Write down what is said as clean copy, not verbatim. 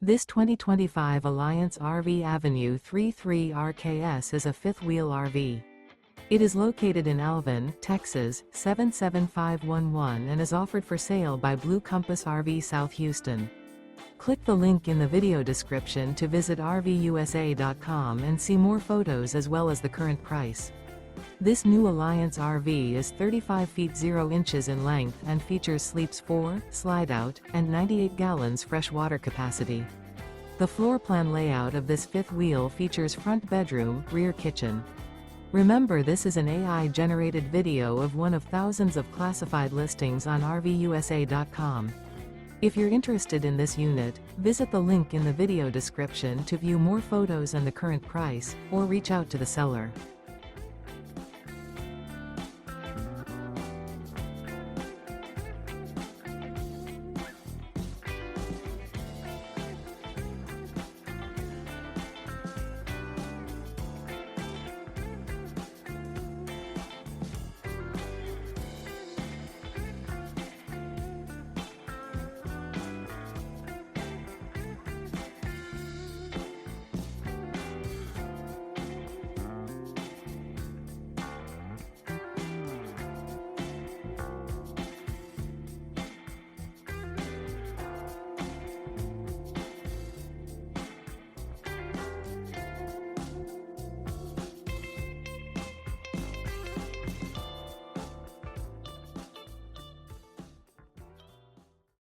This 2025 Alliance RV Avenue 33 RKS is a fifth-wheel RV. It is located in Alvin, Texas, 77511 and is offered for sale by Blue Compass RV South Houston. Click the link in the video description to visit RVUSA.com and see more photos as well as the current price. This new Alliance RV is 35 feet 0 inches in length and features sleeps 4, slide-out, and 98 gallons fresh water capacity. The floor plan layout of this fifth wheel features front bedroom, rear kitchen. Remember, this is an AI-generated video of one of thousands of classified listings on RVUSA.com. If you're interested in this unit, visit the link in the video description to view more photos and the current price, or reach out to the seller.